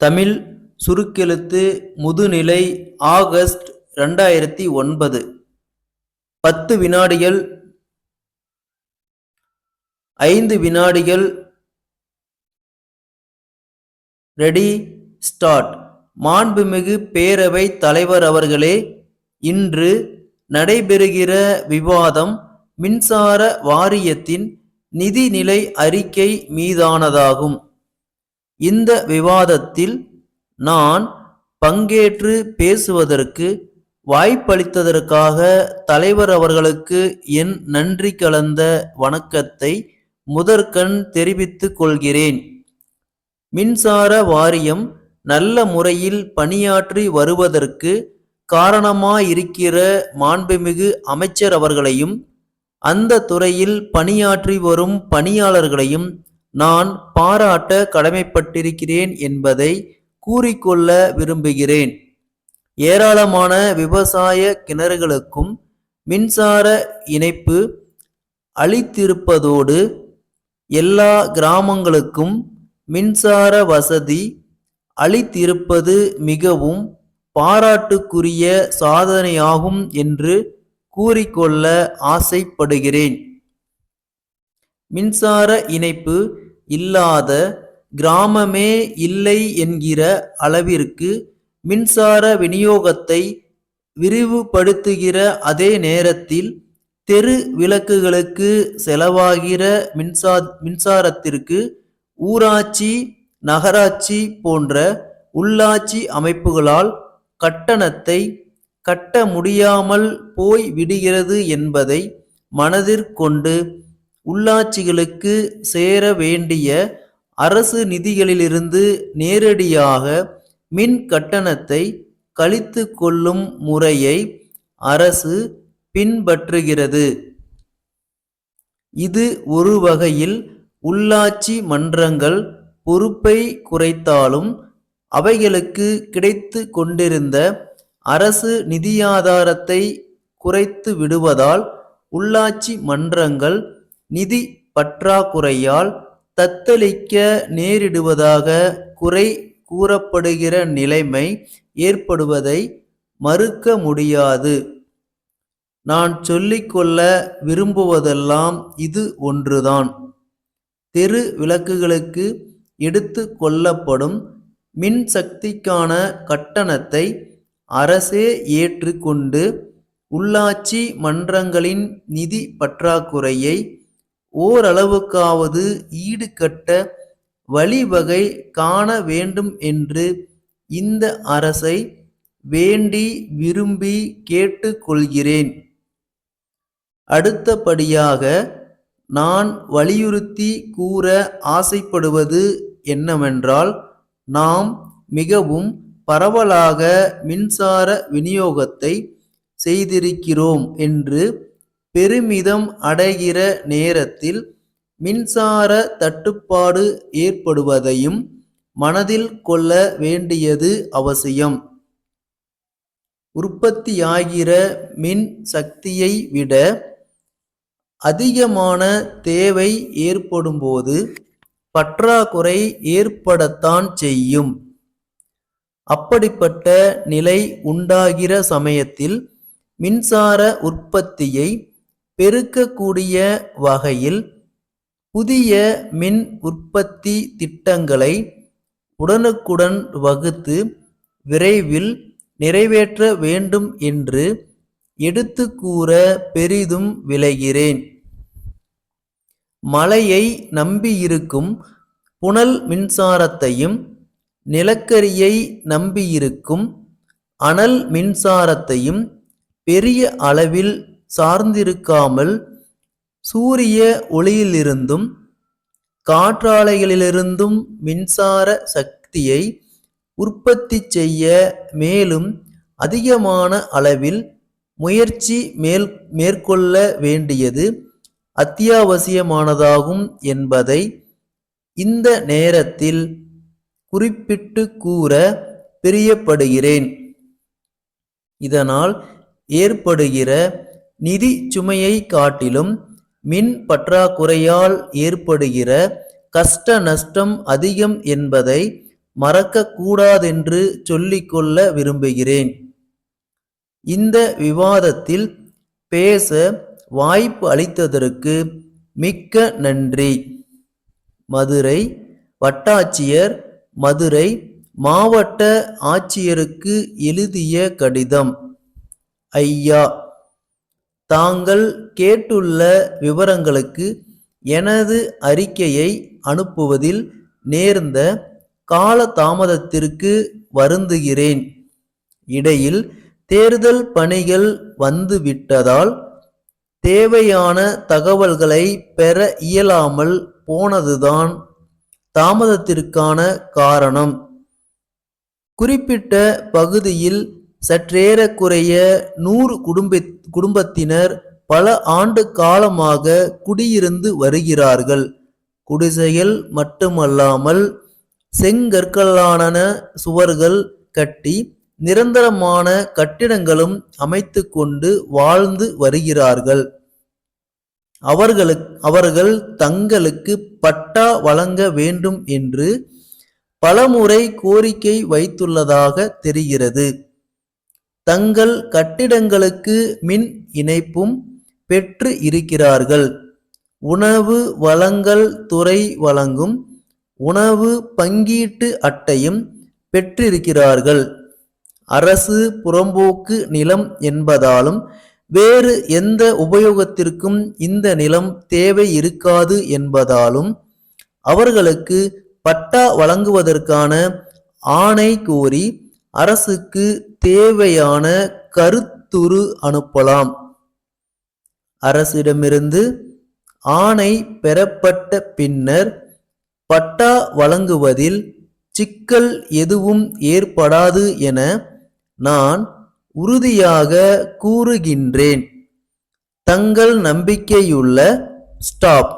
தமிழ் சுருக்கெழுத்து முதுநிலை ஆகஸ்ட் 2009 10 வினாடிகள் 5 வினாடிகள் ரெடி ஸ்டார்ட். மாண்புமிகு பேரவைத் தலைவர் அவர்களே, இன்று நடைபெறுகிற விவாதம் மின்சார வாரியத்தின் நிதிநிலை அறிக்கை மீதானதாகும். இந்த விவாதத்தில் நான் பங்கேற்று பேசுவதற்கு வாய்ப்பளித்ததற்காக தலைவர் அவர்களுக்கு என் நன்றி கலந்த வணக்கத்தை முதற்கண் தெரிவித்துக் கொள்கிறேன். மின்சார வாரியம் நல்ல முறையில் பணியாற்றி வருவதற்கு காரணமாயிருக்கிற மாண்புமிகு அமைச்சர் அவர்களையும் அந்த துறையில் பணியாற்றி வரும் பணியாளர்களையும் நான் பாராட்ட கடமைப்பட்டிருக்கிறேன் என்பதை கூறிக்கொள்ள விரும்புகிறேன். ஏராளமான விவசாய கிணறுகளுக்கும் மின்சார இணைப்பு அளித்திருப்பதோடு எல்லா கிராமங்களுக்கும் மின்சார வசதி அளித்திருப்பது மிகவும் பாராட்டுக்குரிய சாதனையாகும் என்று கூறிக்கொள்ள ஆசைப்படுகிறேன். மின்சார இணைப்பு இல்லாத கிராமமே இல்லை என்கிற அளவிற்கு மின்சார விநியோகத்தை விரிவுபடுத்துகிற அதே நேரத்தில் தெரு விளக்குகளுக்கு செலவாகிற மின்சாரத்திற்கு ஊராட்சி, நகராட்சி போன்ற உள்ளாட்சி அமைப்புகளால் கட்டணத்தை கட்ட முடியாமல் போய் விடுகிறது என்பதை மனதிற்கொண்டு உள்ளாட்சிகளுக்கு சேர வேண்டிய அரசு நிதிகளிலிருந்து நேரடியாக மின் கட்டணத்தை கழித்து கொள்ளும் முறையை அரசு பின்பற்றுகிறது. இது ஒரு வகையில் உள்ளாட்சி மன்றங்கள் பொறுப்பை குறைத்தாலும் அவைகளுக்கு கிடைத்து கொண்டிருந்த அரசு நிதியாதாரத்தை குறைத்து விடுவதால் உள்ளாட்சி மன்றங்கள் நிதி பற்றாக்குறையால் தத்தளிக்க நேரிடுவதாக குறை கூறப்படுகிற நிலைமை ஏற்படுவதை மறுக்க முடியாது. நான் சொல்லிக்கொள்ள விரும்புவதெல்லாம் இது ஒன்றுதான். தெரு விளக்குகளுக்கு எடுத்து கொள்ளப்படும் மின் சக்திக்கான கட்டணத்தை அரசே ஏற்று கொண்டு உள்ளாட்சி மன்றங்களின் நிதி பற்றாக்குறையை ஓரளவுக்காவது ஈடுகட்ட வழிவகை காண வேண்டும் என்று இந்த அரசை வேண்டி விரும்பி கேட்டுக்கொள்கிறேன். அடுத்தபடியாக நான் வலியுறுத்தி கூற ஆசைப்படுவது என்னவென்றால், நாம் மிகவும் பரவலாக மின்சார விநியோகத்தை செய்திருக்கிறோம் என்று பெருமிதம் அடைகிற நேரத்தில் மின்சார தட்டுப்பாடு ஏற்படுவதையும் மனதில் கொள்ள வேண்டியது அவசியம். உற்பத்தியாகிற மின் சக்தியை விட அதிகமான தேவை ஏற்படும்போது பற்றாக்குறை ஏற்படத்தான் செய்யும். அப்படிப்பட்ட நிலை உண்டாகிற சமயத்தில் மின்சார உற்பத்தியை பெருக்கக்கூடிய வகையில் புதிய மின் உற்பத்தி திட்டங்களை உடனுக்குடன் வகுத்து விரைவில் நிறைவேற்ற வேண்டும் என்று எடுத்து கூற பெரிதும் விளைகிறேன். மழையை நம்பியிருக்கும் புனல் மின்சாரத்தையும் நிலக்கரியை நம்பியிருக்கும் அனல் மின்சாரத்தையும் பெரிய அளவில் சார்ந்திருக்காமல் சூரிய ஒளியிலிருந்தும் காற்றாலைகளிலிருந்தும் மின்சார சக்தியை உற்பத்தி செய்ய மேலும் அதிகமான அளவில் முயற்சி மேற்கொள்ள வேண்டியது அத்தியாவசியமானதாகும் என்பதை இந்த நேரத்தில் குறிப்பிட்டு கூற பிரியப்படுகிறேன். இதனால் ஏற்படுகிற நிதி சுமையை காட்டிலும் மின் பற்றாக்குறையால் ஏற்படுகிற கஷ்ட நஷ்டம் அதிகம் என்பதை மறக்கக்கூடாதென்று சொல்லிக்கொள்ள விரும்புகிறேன். இந்த விவாதத்தில் பேச வாய்ப்பு அளித்ததற்கு மிக்க நன்றி. மதுரை வட்டாட்சியர் மதுரை மாவட்ட ஆட்சியருக்கு எழுதிய கடிதம். ஐயா, தாங்கள் கேட்டுள்ள விவரங்களுக்கு எனது அறிக்கையை அனுப்புவதில் நேர்ந்த காலதாமதத்திற்கு வருந்துகிறேன். இடையில் தேர்தல் பணிகள் வந்துவிட்டதால் தேவையான தகவல்களை பெற இயலாமல் போனதுதான் தாமதத்திற்கான காரணம். குறிப்பிட்ட பகுதியில் சற்றேறக்குறைய 100 குடும்பத்தினர் பல ஆண்டு காலமாக குடியிருந்து வருகிறார்கள். குடிசைகள் மட்டுமல்லாமல் செங்கற்களாலான சுவர்கள் கட்டி நிரந்தரமான கட்டிடங்களும் அமைத்து கொண்டு வாழ்ந்து வருகிறார்கள். அவர்கள் தங்களுக்கு பட்டா வழங்க வேண்டும் என்று பலமுறை கோரிக்கை வைத்துள்ளதாக தெரிகிறது. தங்கள் கட்டிடங்களுக்கு மின் இணைப்பும் பெற்று இருக்கிறார்கள். உணவு வழங்கல் துறை வழங்கும் உணவு பங்கீட்டு அட்டையும் பெற்றிருக்கிறார்கள். அரசு புறம்போக்கு நிலம் என்பதாலும் வேறு எந்த உபயோகத்திற்கும் இந்த நிலம் தேவை இருக்காது என்பதாலும் அவர்களுக்கு பட்டா வழங்குவதற்கான ஆணை கோரி அரசுக்கு தேவையான கருத்துரு அனுப்பலாம். அரசிடமிருந்து ஆணை பெறப்பட்ட பின்னர் பட்டா வழங்குவதில் சிக்கல் எதுவும் ஏற்படாது என நான் உறுதியாக கூறுகின்றேன். தங்கள் நம்பிக்கையுள்ள ஸ்டாப்.